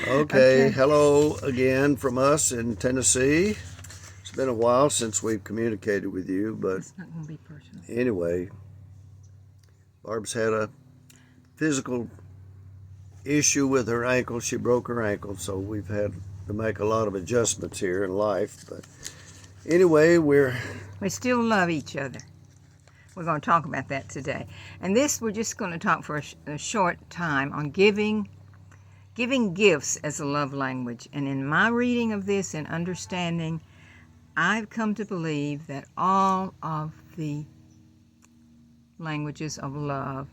Okay, hello again from us in Tennessee. It's been a while since we've communicated with you, but It's not going to be personal. anyway, Barb's had a physical issue with her ankle. She broke her ankle, so we've had to make a lot of adjustments here in life. But anyway, We still love each other. We're going to talk about that today. And this, we're just going to talk for a short time on giving gifts as a love language. And in my reading of this and understanding, I've come to believe that all of the languages of love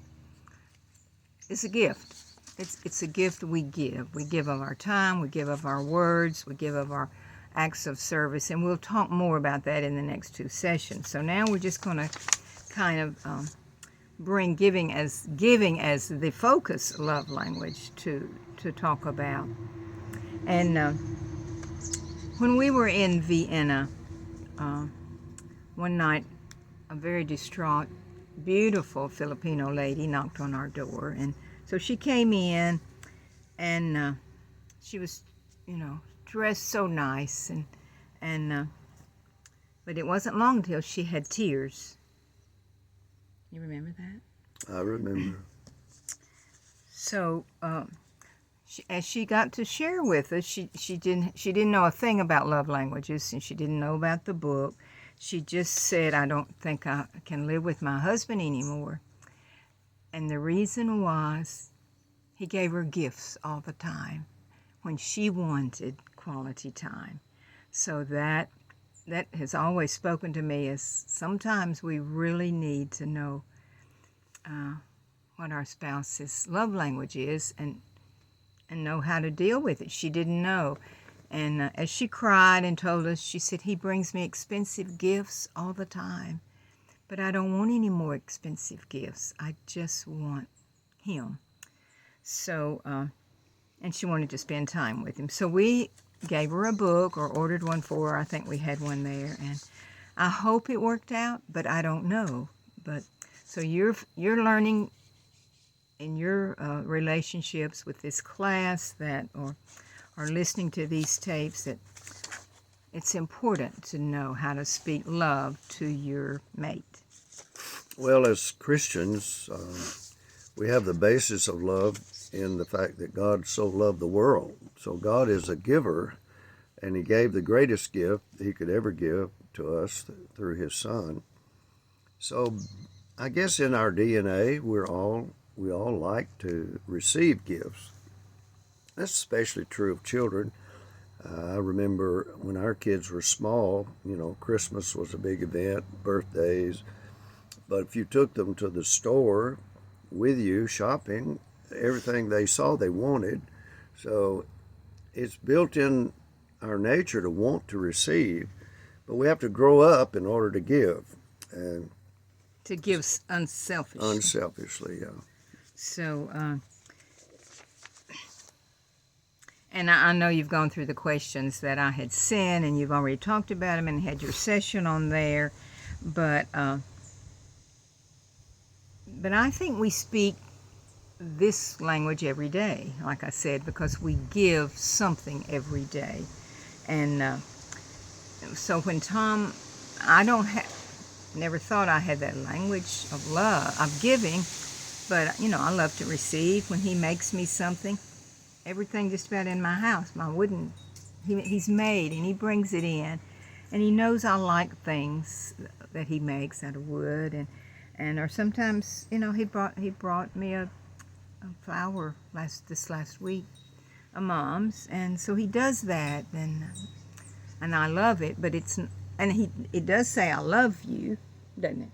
is a gift. It's a gift we give. We give of our time, we give of our words, we give of our acts of service, and we'll talk more about that in the next two sessions. So now we're just going to kind of bring giving as the focus love language to talk about. And when we were in Vienna, one night, a very distraught, beautiful Filipino lady knocked on our door, and so she came in, and she was, dressed so nice, and but it wasn't long until she had tears. You remember that? I remember. So as she got to share with us, she didn't know a thing about love languages, and she didn't know about the book. She just said, "I don't think I can live with my husband anymore." And the reason was he gave her gifts all the time when she wanted quality time. So that has always spoken to me as sometimes we really need to know what our spouse's love language is and know how to deal with it. She didn't know. And as she cried and told us, she said, "He brings me expensive gifts all the time, but I don't want any more expensive gifts. I just want him." So, and she wanted to spend time with him. So we gave her a book or ordered one for her. I think we had one there. And I hope it worked out, but I don't know. But so you're learning in your relationships with this class that or listening to these tapes that it's important to know how to speak love to your mate. Well, as Christians, we have the basis of love in the fact that God so loved the world. So God is a giver, and He gave the greatest gift He could ever give to us through His Son. So I guess in our DNA, we all like to receive gifts. That's especially true of children. I remember when our kids were small, Christmas was a big event, birthdays. But if you took them to the store with you shopping, everything they saw they wanted. So it's built in our nature to want to receive, but we have to grow up in order to give. And to give unselfishly. Unselfishly, yeah. So, and I know you've gone through the questions that I had sent, and you've already talked about them and had your session on there, but I think we speak this language every day, like I said, because we give something every day. And so when Tom, never thought I had that language of love, of giving, but I love to receive. When he makes me something, everything just about in my house, my wooden, he's made, and he brings it in, and he knows I like things that he makes out of wood, and or sometimes he brought me a flower this last week, a mom's, and so he does that, and I love it, but it does say I love you, doesn't it?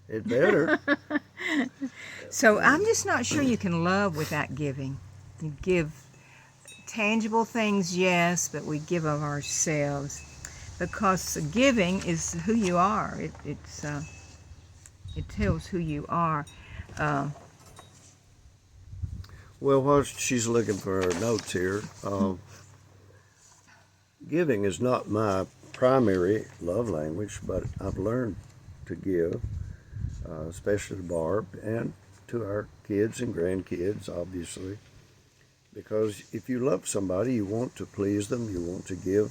It better. So I'm just not sure you can love without giving. You give tangible things, yes, but we give of ourselves because giving is who you are. It tells who you are. Well, while she's looking for her notes here, giving is not my primary love language, but I've learned to give, especially to Barb and to our kids and grandkids, obviously. Because if you love somebody, you want to please them, you want to give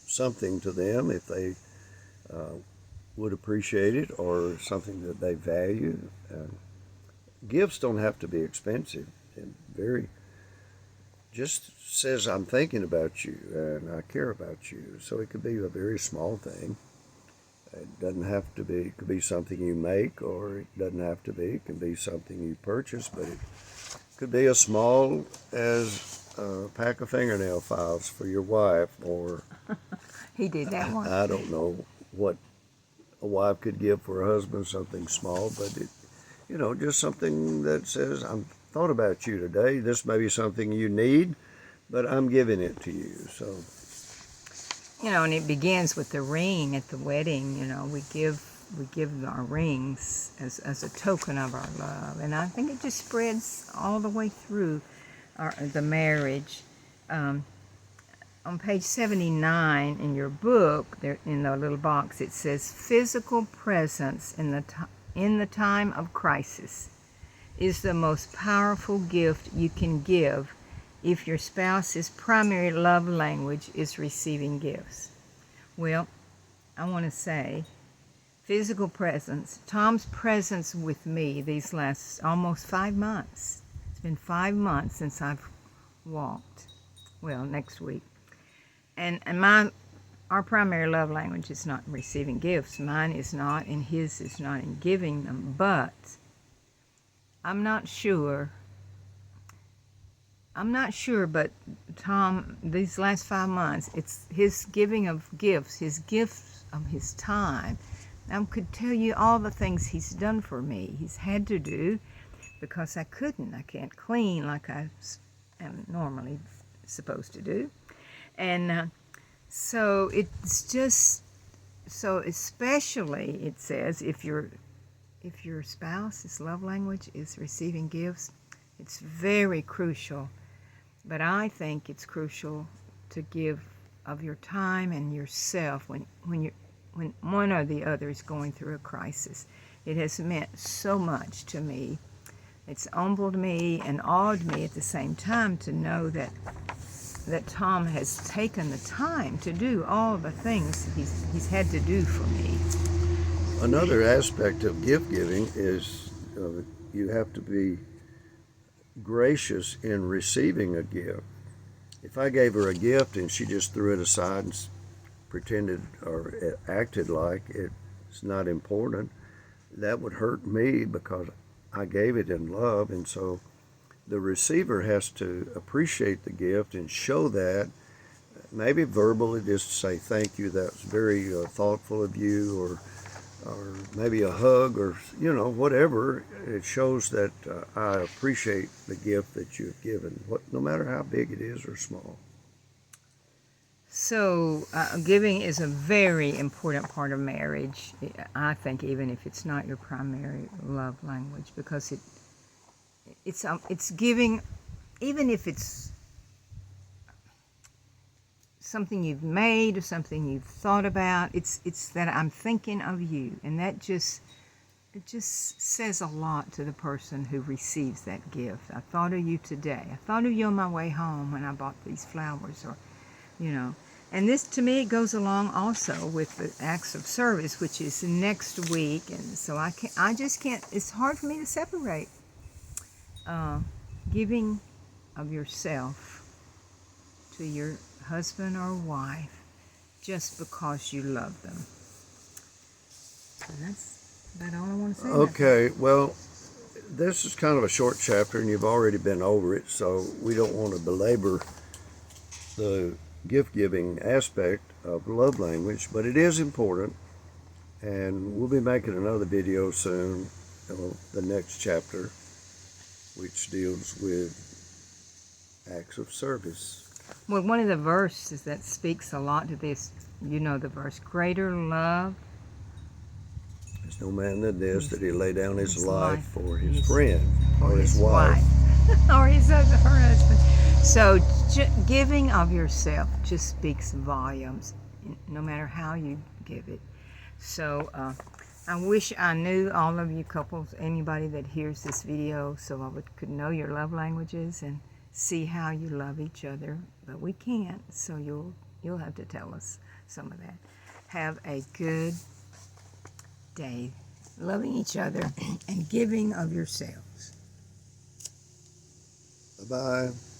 something to them if they would appreciate it or something that they value. Gifts don't have to be expensive. And very just says I'm thinking about you and I care about you. So it could be a very small thing. It doesn't have to be. It could be something you make, or it doesn't have to be. It can be something you purchase, but it could be as small as a pack of fingernail files for your wife, or He did that one. I don't know what a wife could give for a husband, something small, but it, just something that says, I'm thought about you today. This may be something you need, but I'm giving it to you. So, And it begins with the ring at the wedding. We give our rings as a token of our love, and I think it just spreads all the way through the marriage. On page 79 in your book, there in the little box, it says physical presence in the time of crisis is the most powerful gift you can give if your spouse's primary love language is receiving gifts. Well, I want to say physical presence, Tom's presence with me these last almost 5 months. It's been 5 months since I've walked. Well, next week. And our primary love language is not receiving gifts. Mine is not, and his is not in giving them. But I'm not sure, but Tom, these last 5 months, it's his giving of gifts, his gifts of his time. I could tell you all the things he's done for me. He's had to do because I can't clean like I am normally supposed to do. And so it's just, so especially it says if your spouse's love language is receiving gifts, it's very crucial. But I think it's crucial to give of your time and yourself when one or the other is going through a crisis. It has meant so much to me. It's humbled me and awed me at the same time to know that Tom has taken the time to do all the things he's had to do for me. Another aspect of gift giving is you have to be gracious in receiving a gift. If I gave her a gift and she just threw it aside and pretended or acted like it's not important, that would hurt me because I gave it in love. And so the receiver has to appreciate the gift and show that, maybe verbally, just say thank you, that was very thoughtful of you, or maybe a hug, or whatever. It shows that I appreciate the gift that you've given, no matter how big it is or small. So giving is a very important part of marriage, I think, even if it's not your primary love language, because it's giving, even if it's something you've made or something you've thought about. It's that I'm thinking of you, and it just says a lot to the person who receives that gift. I thought of you today. I thought of you on my way home when I bought these flowers, or And this, to me, it goes along also with the acts of service, which is next week, and so I just can't. It's hard for me to separate giving of yourself to your husband or wife just because you love them. And that's about all I want to say. Okay, well, this is kind of a short chapter, and you've already been over it, so we don't want to belabor the gift-giving aspect of love language, but it is important, and we'll be making another video soon, the next chapter, which deals with acts of service. Well, one of the verses that speaks a lot to this, the verse, greater love. There's no man than this, that he lay down his life for his friend, or his wife. or her husband. So giving of yourself just speaks volumes, no matter how you give it. So I wish I knew all of you couples, anybody that hears this video, so I could know your love languages see how you love each other, but we can't, so you'll have to tell us some of that. Have a good day, loving each other and giving of yourselves. Bye-bye.